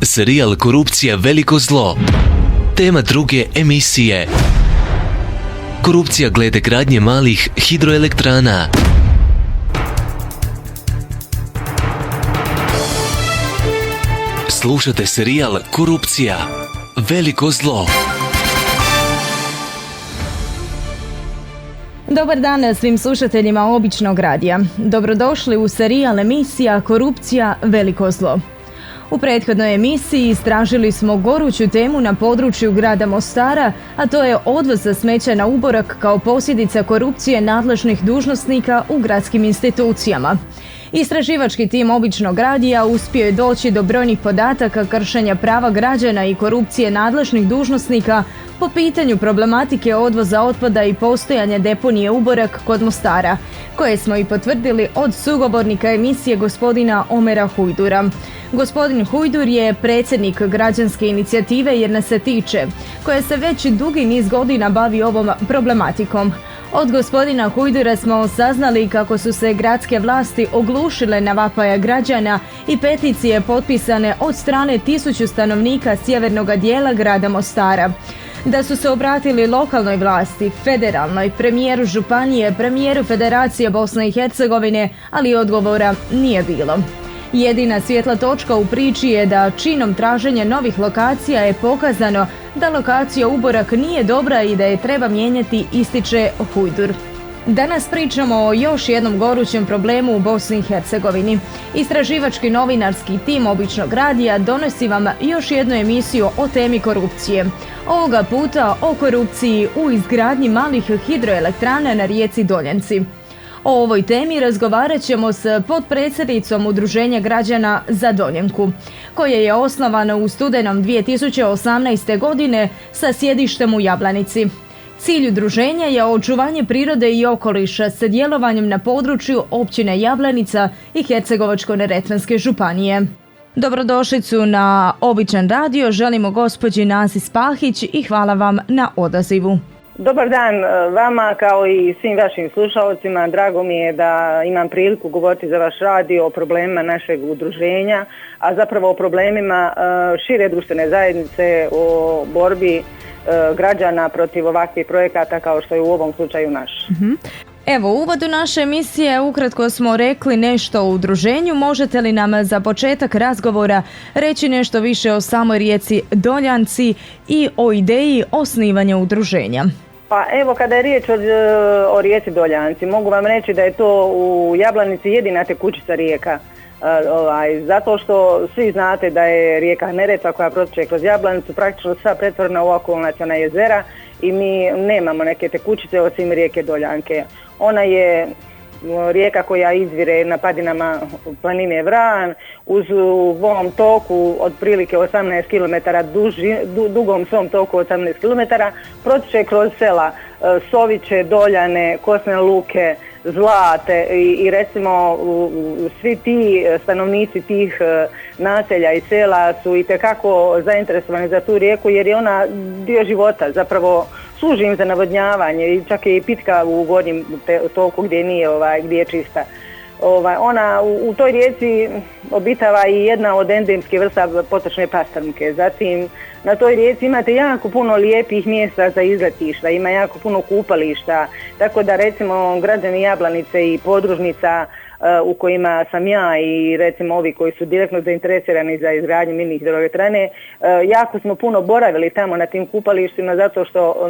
Serijal Korupcija veliko zlo. Tema druge emisije. Korupcija glede gradnje malih hidroelektrana. Slušate serijal Korupcija veliko zlo. Dobar dan svim slušateljima Običnog radija. Dobrodošli u serijal emisija Korupcija veliko zlo. U prethodnoj emisiji istražili smo goruću temu na području grada Mostara, a to je odvoz smeća na Uborak kao posljedica korupcije nadležnih dužnosnika u gradskim institucijama. Istraživački tim Običnog radija uspio je doći do brojnih podataka kršenja prava građana i korupcije nadležnih dužnosnika po pitanju problematike odvoza otpada i postojanja deponije Uborak kod Mostara, koje smo i potvrdili od sugovornika emisije gospodina Omera Hujdura. Gospodin Hujdur je predsjednik građanske inicijative Jer nas se tiče, koja se već dugi niz godina bavi ovom problematikom. Od gospodina Hujdura smo saznali kako su se gradske vlasti oglušile na vapaja građana i peticije potpisane od strane 1000 stanovnika sjevernog dijela grada Mostara. Da su se obratili lokalnoj vlasti, federalnoj, premijeru županije, premijeru Federacije Bosne i Hercegovine, ali odgovora nije bilo. Jedina svjetla točka u priči je da činom traženja novih lokacija je pokazano da lokacija Uborak nije dobra i da je treba mijenjati, ističe Hujdur. Danas pričamo o još jednom gorućem problemu u Bosni i Hercegovini. Istraživački novinarski tim Običnog radija donosi vam još jednu emisiju o temi korupcije. Ovoga puta o korupciji u izgradnji malih hidroelektrana na rijeci Doljanci. O ovoj temi razgovarat ćemo s potpredsjednicom Udruženja građana za Doljanku, koje je osnovano u studenom 2018. godine sa sjedištem u Jablanici. Cilj udruženja je očuvanje prirode i okoliša sa djelovanjem na području općine Jablanica i Hercegovačko-neretvanske županije. Dobrodošlicu na Običan radio želimo gospođi Nasi Spahić i hvala vam na odazivu. Dobar dan vama kao i svim vašim slušalcima. Drago mi je da imam priliku govoriti za vaš radio o problemima našeg udruženja, a zapravo o problemima šire društvene zajednice, o borbi građana protiv ovakvih projekata kao što je u ovom slučaju naš. Evo, u uvodu naše emisije ukratko smo rekli nešto o udruženju. Možete li nam za početak razgovora reći nešto više o samoj rijeci Doljanci i o ideji osnivanja udruženja? Pa evo, kada je riječ o rijeci Doljanci, mogu vam reći da je to u Jablanici jedina tekućica rijeka. Zato što svi znate da je rijeka Neretva koja protiče kroz Jablanicu praktično sva pretvorena u okolnaciona jezera i mi nemamo neke tekućice osim rijeke Doljanke. Ona je rijeka koja izvire na padinama planine Vran, uzvom toku otprilike 18 km, dugom svom toku 18 km, protiče kroz sela Soviće, Doljane, Kosne Luke, Zlate i recimo svi ti stanovnici tih naselja i sela su itekako zainteresovani za tu rijeku jer je ona dio života, zapravo služi im za navodnjavanje i čak je i pitka u gornjem toku gdje je čista. Ona u toj rijeci obitava i jedna od endemskih vrsta potočne pastrnke. Zatim na toj rijeci imate jako puno lijepih mjesta za izletišta, ima jako puno kupališta, tako da recimo građani Jablanice i podružnica u kojima sam ja i recimo ovi koji su direktno zainteresirani za izgradnju mini hidroelektrane, jako smo puno boravili tamo na tim kupalištima zato što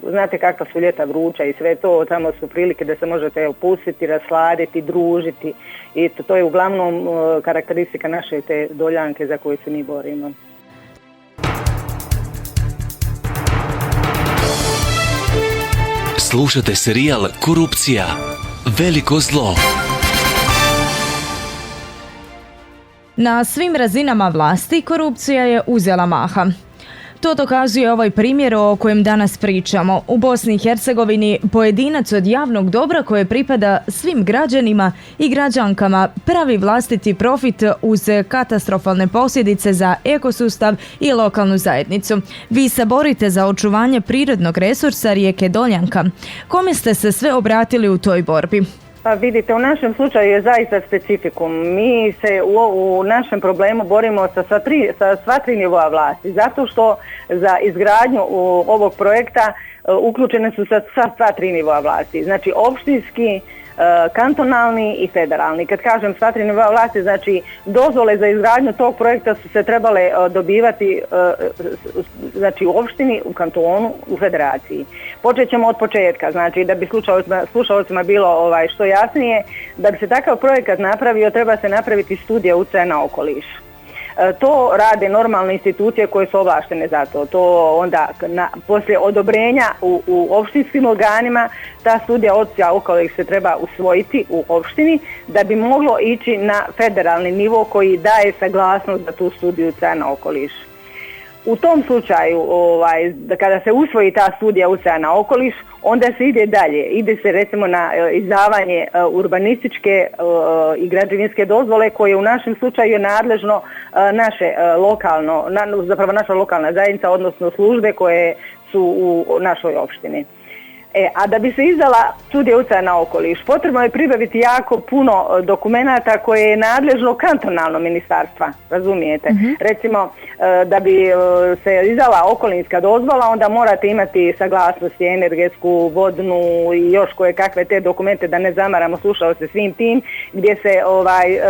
znate kakva su ljeta vruća i sve to, tamo su prilike da se možete opustiti, rasladiti, družiti i to je uglavnom karakteristika naše te Doljanke za koju se mi borimo. Slušate serijal Korupcija veliko zlo. Na svim razinama vlasti korupcija je uzela maha. To dokazuje ovaj primjer o kojem danas pričamo. U Bosni i Hercegovini pojedinac od javnog dobra koje pripada svim građanima i građankama pravi vlastiti profit uz katastrofalne posljedice za ekosustav i lokalnu zajednicu. Vi se borite za očuvanje prirodnog resursa rijeke Doljanka. Kome ste se sve obratili u toj borbi? Pa vidite, u našem slučaju je zaista specifikum. Mi se u našem problemu borimo sa sva tri nivoa vlasti, zato što za izgradnju ovog projekta uključene su sva tri nivoa vlasti. Znači opštinski, kantonalni i federalni. Kad kažem sva tri nivoa vlasti, znači dozvole za izgradnju tog projekta su se trebale dobivati znači u opštini, u kantonu, u federaciji. Počet ćemo od početka, znači da bi slušalcima bilo što jasnije, da bi se takav projekat napravio, treba se napraviti studija utjecaja na okoliš. To rade normalne institucije koje su ovlaštene za to. To onda poslije odobrenja u opštinskim organima ta studija utjecaja na okoliš se treba usvojiti u opštini da bi moglo ići na federalni nivo koji daje saglasnost za tu studiju utjecaja na okoliš. U tom slučaju, kada se usvoji ta studija utjecaja na okoliš, onda se ide dalje. Ide se recimo na izdavanje urbanističke i građevinske dozvole koje u našem slučaju je nadležno naša lokalna zajednica, odnosno službe koje su u našoj opštini. A da bi se izdala studija utjecaja na okoliš, potrebno je pribaviti jako puno dokumenata koje je nadležno kantonalno ministarstva, razumijete? Recimo, da bi se izdala okolinska dozvola, onda morate imati saglasnost energetsku, vodnu i još koje kakve te dokumente, da ne zamaramo slušalce svim tim, gdje se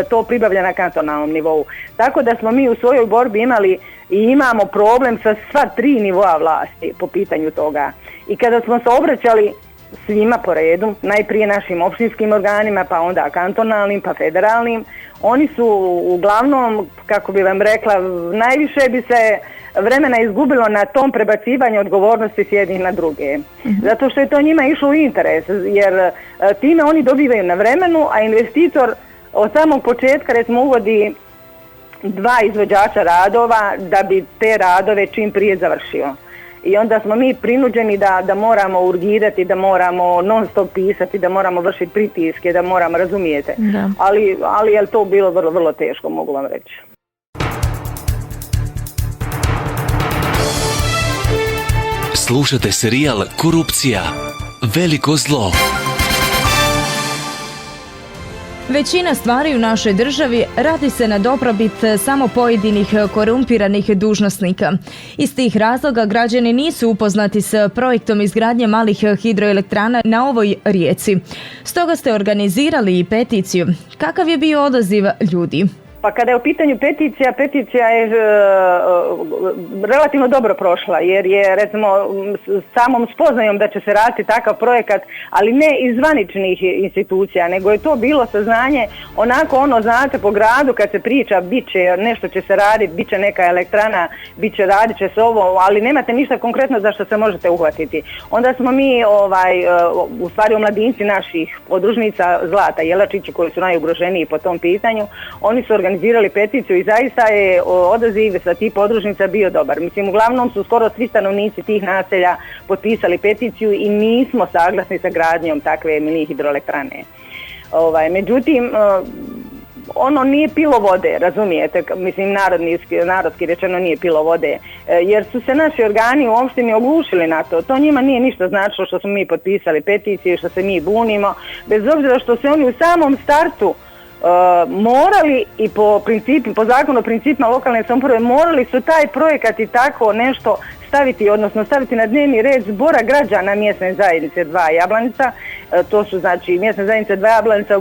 to pribavlja na kantonalnom nivou. Tako da smo mi u svojoj borbi imali i imamo problem sa sva tri nivoa vlasti po pitanju toga. I kada smo se obraćali svima po redu, najprije našim opštinskim organima, pa onda kantonalnim, pa federalnim, oni su uglavnom, kako bi vam rekla, najviše bi se vremena izgubilo na tom prebacivanju odgovornosti s jednih na druge. Zato što je to njima išlo u interes, jer time oni dobivaju na vremenu, a investitor od samog početka recimo uvodi 2 izvođača radova da bi te radove čim prije završio. I onda smo mi prinuđeni da moramo urgirati, da moramo non stop pisati, da moramo vršiti pritiske, da moramo, razumijete. Da. Ali je to bilo vrlo, vrlo teško, mogu vam reći. Slušate serijal Korupcija. Veliko zlo. Većina stvari u našoj državi radi se na dobrobit samo pojedinih korumpiranih dužnosnika. Iz tih razloga građani nisu upoznati s projektom izgradnje malih hidroelektrana na ovoj rijeci. Stoga ste organizirali i peticiju. Kakav je bio odaziv ljudi? Pa kada je u pitanju peticija je relativno dobro prošla, jer je recimo samom spoznajom da će se raditi takav projekat, ali ne iz zvaničnih institucija, nego je to bilo saznanje onako znate po gradu kad se priča nešto će se raditi, bit će neka elektrana, radit će se ovo, ali nemate ništa konkretno za što se možete uhvatiti. Onda smo mi u stvari omladinci naših podružnica Zlata Jelačići koji su najugroženiji po tom pitanju, oni su organizirali peticiju i zaista je odaziv sa tih podružnica bio dobar. Mislim, uglavnom su skoro svi stanovnici tih naselja potpisali peticiju i nismo saglasni sa gradnjom takve mini hidroelektrane. Međutim, ono nije pilo vode, razumijete, mislim narodski rečeno nije pilo vode, jer su se naši organi u opštini oglušili na to. To njima nije ništa značilo što smo mi potpisali peticiju, što se mi bunimo, bez obzira što se oni u samom startu morali i po zakonu o principima lokalne samouprave morali su taj projekat i tako nešto staviti na dnevni red zbora građana mjesne zajednice 2 Jablanica. To su znači mjesne zajednice 2 Jablanica,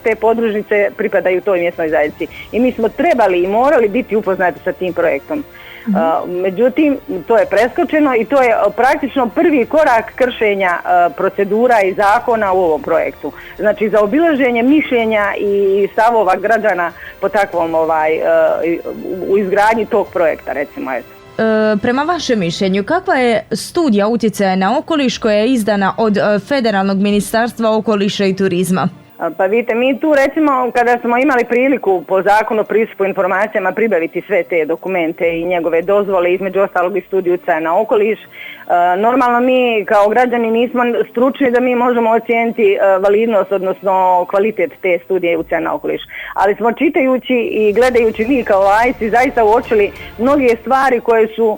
te podružnice pripadaju toj mjesnoj zajednici. I mi smo trebali i morali biti upoznati sa tim projektom. Međutim, to je preskočeno i to je praktično prvi korak kršenja procedura i zakona u ovom projektu. Znači za obilaženje mišljenja i stavova građana po takvom u izgradnji tog projekta, recimo. Prema vašem mišljenju, kakva je studija utjecaja na okoliš koja je izdana od Federalnog ministarstva okoliša i turizma? Pa vidite, mi tu recimo kada smo imali priliku po zakonu o pristupu informacijama pribaviti sve te dokumente i njegove dozvole, između ostalog i studiju utjecaja na okoliš, normalno mi kao građani nismo stručni da mi možemo ocijeniti validnost, odnosno kvalitet te studije utjecaja na okoliš. Ali smo čitajući i gledajući mi kao laici zaista uočili mnoge stvari koje su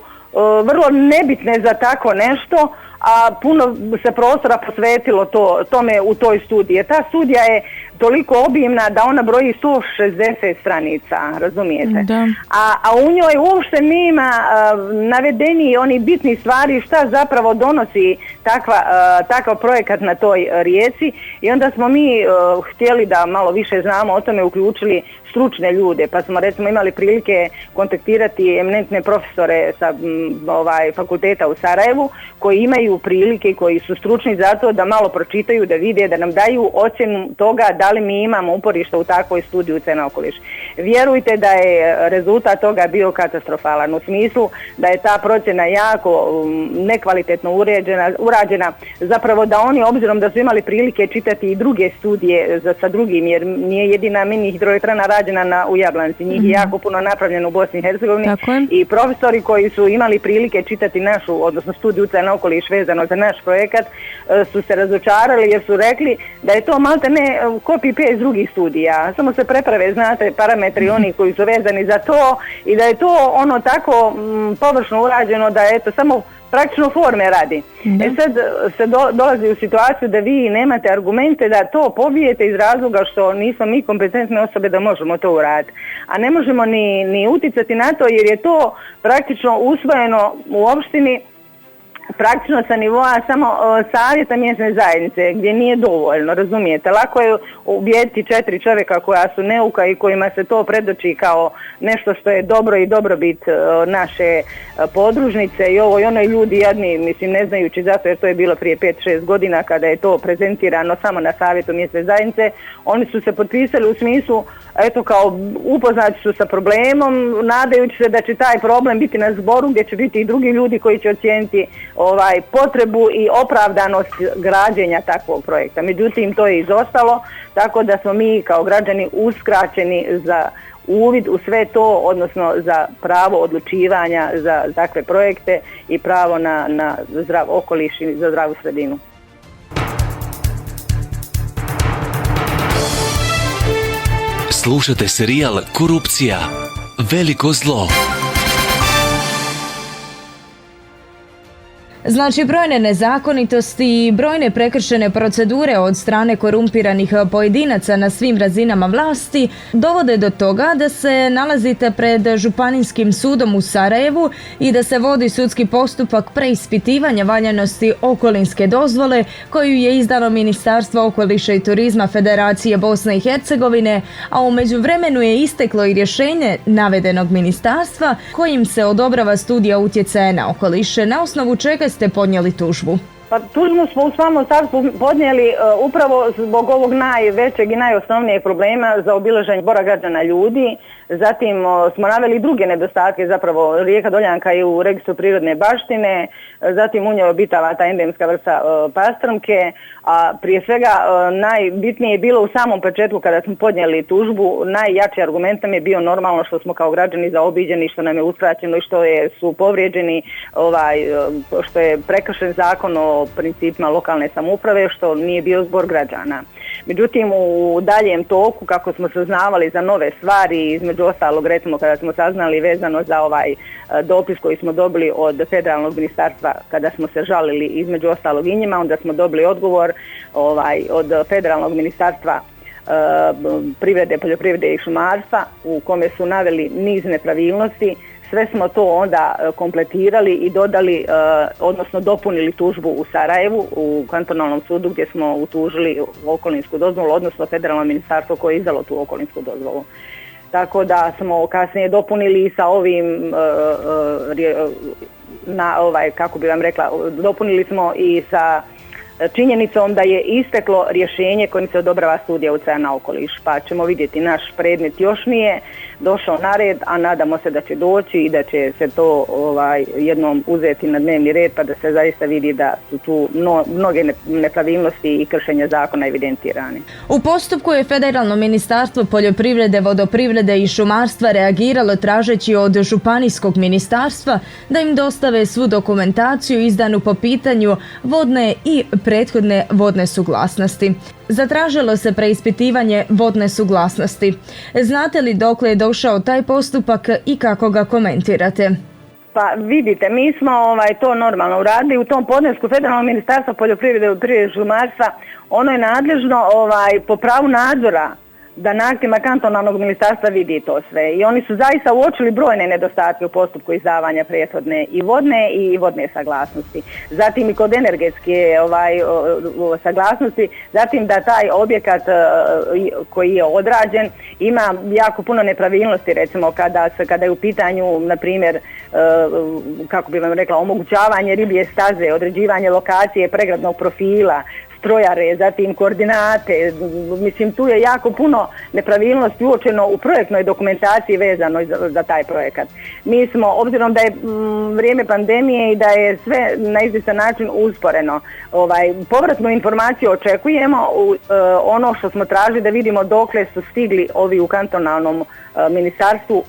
vrlo nebitne za tako nešto, a puno se prostora posvetilo tome u toj studiji. Ta studija je toliko obimna da ona broji 160 stranica, razumijete? Da. A u njoj uopšte nema navedeni oni bitni stvari šta zapravo donosi takav projekat na toj rijeci, i onda smo mi htjeli da malo više znamo o tome, uključili stručne ljude, pa smo recimo imali prilike kontaktirati eminentne profesore sa fakulteta u Sarajevu, koji imaju prilike, koji su stručni za to da malo pročitaju, da vide, da nam daju ocjenu toga da li mi imamo uporišta u takvoj studiji utjecaja na okoliš. Vjerujte da je rezultat toga bio katastrofalan, u smislu da je ta procjena jako nekvalitetno urađena, zapravo da oni, obzirom da su imali prilike čitati i druge studije sa drugim, jer nije jedina mini hidroelektrana rađena u Jablanici, njih je jako puno napravljeno u Bosni i Hercegovini, i profesori koji su imali prilike čitati našu, odnosno studiju utjecaja na okoliš vezano za naš projekat, su se razočarali jer su rekli da je to maltene copy-paste drugih studija, samo se preprave, znate, parametri oni koji su vezani za to, i da je to ono tako površno urađeno da je to samo praktično forme radi. Sad se dolazi u situaciju da vi nemate argumente da to pobijete iz razloga što nismo mi kompetentne osobe da možemo to uraditi. A ne možemo ni uticati na to jer je to praktično usvojeno u opštini praktično sa nivoa samo savjeta mjesne zajednice, gdje nije dovoljno, razumijete. Lako je ubijediti 4 čovjeka koja su neuka i kojima se to predoči kao nešto što je dobro i dobrobit naše podružnice i ovo i ono, i ljudi jadni, mislim, ne znajući zato jer to je bilo prije 5-6 godina kada je to prezentirano samo na savjetu mjesne zajednice, oni su se potpisali u smislu, eto, kao upoznati su sa problemom, nadajući se da će taj problem biti na zboru gdje će biti i drugi ljudi koji će ocijeniti potrebu i opravdanost građenja takvog projekta. Međutim, to je izostalo, tako da smo mi kao građani uskraćeni za uvid u sve to, odnosno za pravo odlučivanja za takve projekte i pravo na zdrav okoliš i za zdravu sredinu. Slušate serijal Korupcija. Veliko zlo. Znači, brojne nezakonitosti i brojne prekršene procedure od strane korumpiranih pojedinaca na svim razinama vlasti dovode do toga da se nalazite pred Županijskim sudom u Sarajevu i da se vodi sudski postupak preispitivanja valjanosti okolinske dozvole koju je izdalo Ministarstvo okoliša i turizma Federacije Bosne i Hercegovine, a u međuvremenu je isteklo i rješenje navedenog ministarstva kojim se odobrava studija utjecaja na okoliš, na osnovu čega ste podnijeli tužbu. Pa tužbu smo u svom ministarstvu podnijeli upravo zbog ovog najvećeg i najosnovnijeg problema za obilaženje zbora građana ljudi. Zatim smo naveli druge nedostatke, zapravo rijeka Doljanka je u registru prirodne baštine, zatim u njoj obitava ta endemska vrsta pastrmke, a prije svega najbitnije je bilo u samom početku kada smo podnijeli tužbu, najjači argument nam je bio normalno što smo kao građani zaobiđeni, što nam je uskraćeno i što su povrijeđeni, što je prekršen zakon o principima lokalne samouprave, što nije bio zbor građana. Međutim, u daljem toku, kako smo saznavali za nove stvari, između ostalog, recimo kada smo saznali vezano za ovaj dopis koji smo dobili od federalnog ministarstva, kada smo se žalili između ostalog i njima, onda smo dobili odgovor od federalnog ministarstva privrede, poljoprivrede i šumarstva u kome su naveli niz nepravilnosti. Sve smo to onda kompletirali i dodali, odnosno dopunili tužbu u Sarajevu, u kantonalnom sudu gdje smo utužili okolinsku dozvolu, odnosno federalno ministarstvo koje je izdalo tu okolinsku dozvolu. Tako da smo kasnije dopunili i sa ovim, kako bi vam rekla, dopunili smo i sa činjenicom da je isteklo rješenje kojim se odobrava studija utjecaja na okoliš, pa ćemo vidjeti, naš predmet još nije došao na red, a nadamo se da će doći i da će se to jednom uzeti na dnevni red, pa da se zaista vidi da su tu mnoge nepravilnosti i kršenja zakona evidentirani. U postupku je Federalno ministarstvo poljoprivrede, vodoprivrede i šumarstva reagiralo tražeći od Županijskog ministarstva da im dostave svu dokumentaciju izdanu po pitanju vodne i prethodne vodne suglasnosti. Zatražilo se preispitivanje vodne suglasnosti. Znate li dokle je došao taj postupak i kako ga komentirate? Pa vidite, mi smo to normalno uradili u tom podnesku Federalnog ministarstva poljoprivrede i šumarstva. Ono je nadležno po pravu nadzora da na aktima kantonalnog ministarstva vidi to sve. I oni su zaista uočili brojne nedostatke u postupku izdavanja prethodne i vodne saglasnosti. Zatim i kod energetske saglasnosti, zatim da taj objekat koji je odrađen ima jako puno nepravilnosti, recimo kada je u pitanju, na primjer, kako bih vam rekla, omogućavanje riblje staze, određivanje lokacije pregradnog profila, strojare, zatim koordinate. Mislim, tu je jako puno nepravilnosti uočeno u projektnoj dokumentaciji vezano za taj projekat. Mi smo, obzirom da je vrijeme pandemije i da je sve na izvjestan način usporeno, povratnu informaciju očekujemo, ono što smo tražili da vidimo dokle su stigli ovi u kantonalnom ministarstvu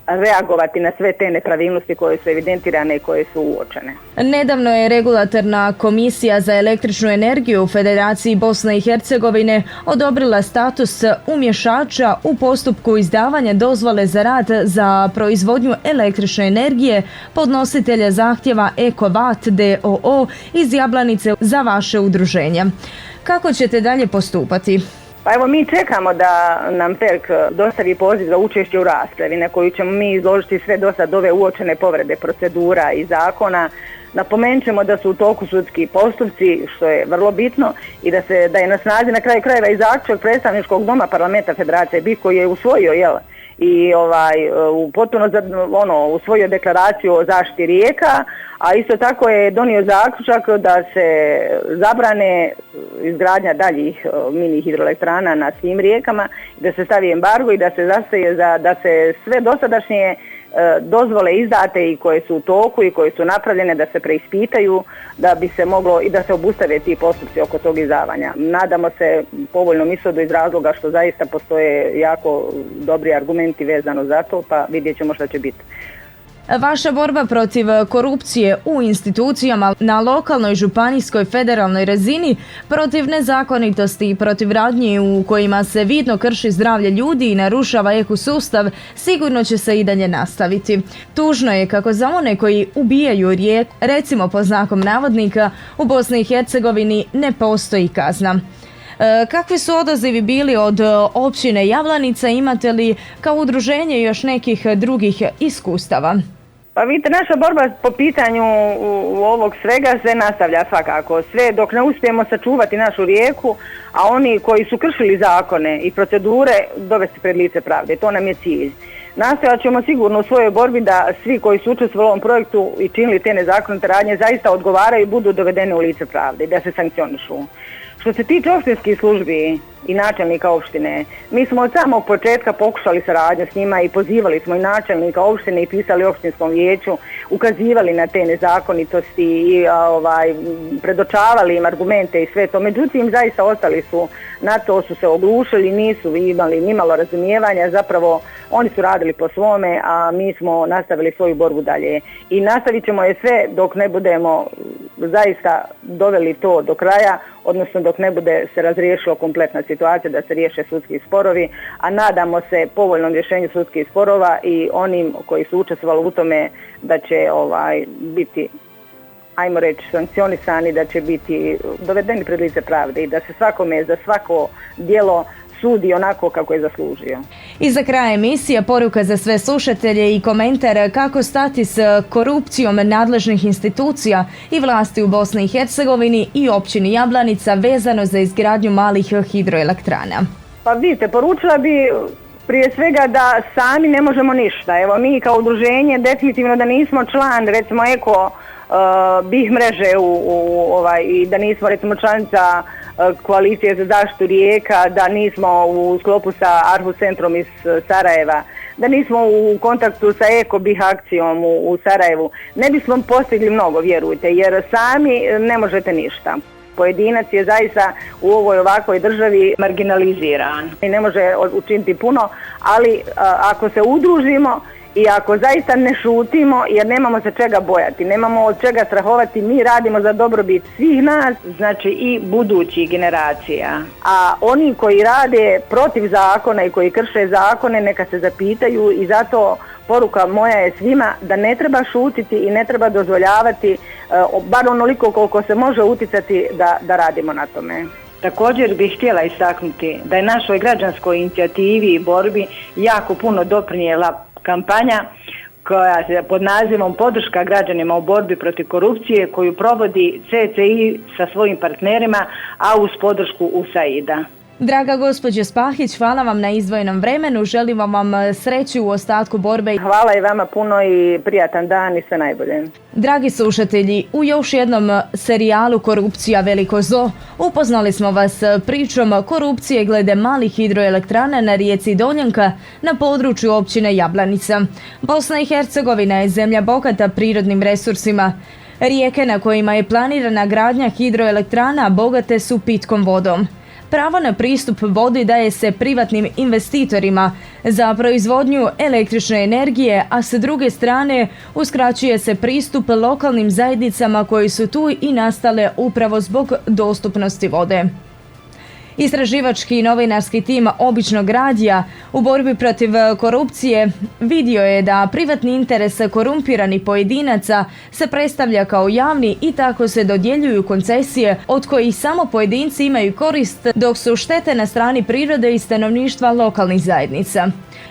reagovati na sve te nepravilnosti koje su evidentirane i koje su uočene. Nedavno je Regulatorna komisija za električnu energiju u Federaciji Bosne i Hercegovine odobrila status umješača u postupku izdavanja dozvole za rad za proizvodnju električne energije podnositelja zahtjeva Ekovat d.o.o. iz Jablanice za vaše udruženje. Kako ćete dalje postupati? Pa evo, mi čekamo da nam PERK dostavi poziv za učešće u raspravi na koju ćemo mi izložiti sve do sad ove uočene povrede procedura i zakona. Napomenut ćemo da su u toku sudski postupci, što je vrlo bitno, i da je na snazi na kraju krajeva i zaključak predstavničkog doma parlamenta Federacije BiH koji je usvojio i potpuno usvojio deklaraciju o zaštiti rijeka, a isto tako je donio zaključak da se zabrane izgradnja daljih mini hidroelektrana na svim rijekama, da se stavi embargo i da se zastaje da se sve dosadašnje dozvole izdate i koje su u toku i koje su napravljene da se preispitaju, da bi se moglo i da se obustave ti postupci oko tog izdavanja. Nadamo se povoljnom ishodu iz razloga što zaista postoje jako dobri argumenti vezano za to, pa vidjet ćemo što će biti. Vaša borba protiv korupcije u institucijama na lokalnoj, županijskoj, federalnoj razini, protiv nezakonitosti i protiv radnji u kojima se vidno krši zdravlje ljudi i narušava ekosustav, sigurno će se i dalje nastaviti. Tužno je kako za one koji ubijaju rijeku, recimo pod znakom navodnika, u Bosni i Hercegovini ne postoji kazna. Kakvi su odazivi bili od općine Jablanica? Imate li kao udruženje još nekih drugih iskustava? Pa vidite, naša borba po pitanju ovog svega se nastavlja svakako. Sve dok ne uspijemo sačuvati našu rijeku, a oni koji su kršili zakone i procedure dovesti pred lice pravde. To nam je cilj. Nastojat ćemo sigurno u svojoj borbi da svi koji su učestvovali u ovom projektu i činili te nezakonite radnje zaista odgovaraju i budu dovedeni u lice pravde i da se sankcionišu. Što se tiče opštinskih službi i načelnika opštine, mi smo od samog početka pokušali saradnju s njima i pozivali smo i načelnika opštine i pisali opštinskom vijeću, ukazivali na te nezakonitosti i predočavali im argumente i sve to. Međutim, zaista ostali su na to, su se oglušili, nisu imali nimalo razumijevanja, zapravo oni su radili po svome, a mi smo nastavili svoju borbu dalje. I nastavit ćemo je sve dok ne budemo zaista doveli to do kraja, odnosno dok ne bude se razriješila kompletna situacija, da se riješe sudski sporovi, a nadamo se povoljnom rješenju sudskih sporova i onim koji su učestvovali u tome da će biti, ajmo reći, sankcionisani, da će biti dovedeni pred lice pravde i da se svakome za svako djelo sudi onako kako je zaslužio. I za kraj emisija poruka za sve slušatelje i komentar kako stati s korupcijom nadležnih institucija i vlasti u Bosni i Hercegovini i općini Jablanica vezano za izgradnju malih hidroelektrana. Pa vidite, poručila bi prije svega da sami ne možemo ništa. Evo, mi kao udruženje definitivno da nismo član, recimo BiH mreže i da nismo recimo članica koalicije za zaštitu rijeka, da nismo u sklopu sa Arhus centrom iz Sarajeva, da nismo u kontaktu sa BiH akcijom u Sarajevu, ne bismo postigli mnogo, vjerujte, jer sami ne možete ništa. Pojedinac je zaista u ovoj ovakvoj državi marginaliziran i ne može učiniti puno, ali ako se udružimo i ako zaista ne šutimo, jer nemamo se čega bojati, nemamo od čega strahovati, mi radimo za dobrobit svih nas, znači i budućih generacija. A oni koji rade protiv zakona i koji krše zakone neka se zapitaju i zato poruka moja je svima da ne treba šutiti i ne treba dozvoljavati, bar onoliko koliko se može utjecati da radimo na tome. Također bih htjela istaknuti da je našoj građanskoj inicijativi i borbi jako puno doprinijela kampanja koja se pod nazivom Podrška građanima u borbi protiv korupcije koju provodi CCI sa svojim partnerima, a uz podršku USAID-a. Draga gospođo Spahić, hvala vam na izdvojenom vremenu, želimo vam sreću u ostatku borbe. Hvala i vama puno i prijatan dan i sve najbolje. Dragi slušatelji, u još jednom serijalu Korupcija veliko zlo upoznali smo vas pričom korupcije glede malih hidroelektrana na rijeci Doljanka na području općine Jablanica. Bosna i Hercegovina je zemlja bogata prirodnim resursima. Rijeke na kojima je planirana gradnja hidroelektrana bogate su pitkom vodom. Pravo na pristup vodi daje se privatnim investitorima za proizvodnju električne energije, a s druge strane uskraćuje se pristup lokalnim zajednicama koji su tu i nastale upravo zbog dostupnosti vode. Istraživački i novinarski tim Običnog radija u borbi protiv korupcije vidio je da privatni interes korumpiranih pojedinaca se predstavlja kao javni i tako se dodjeljuju koncesije od kojih samo pojedinci imaju korist, dok su štete na strani prirode i stanovništva lokalnih zajednica.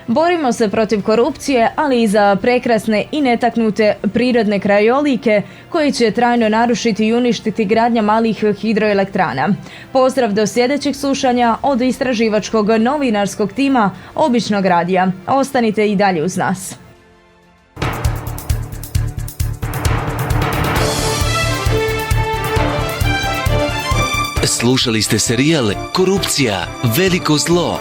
Borimo se protiv korupcije, ali i za prekrasne i netaknute prirodne krajolike koje će trajno narušiti i uništiti gradnja malih hidroelektrana. Pozdrav do sljedećeg slušanja od istraživačkog novinarskog tima Običnog radija. Ostanite i dalje uz nas. Slušali ste serijal Korupcija veliko zlo.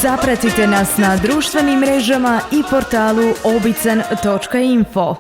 Zapratite nas na društvenim mrežama i portalu obican.info.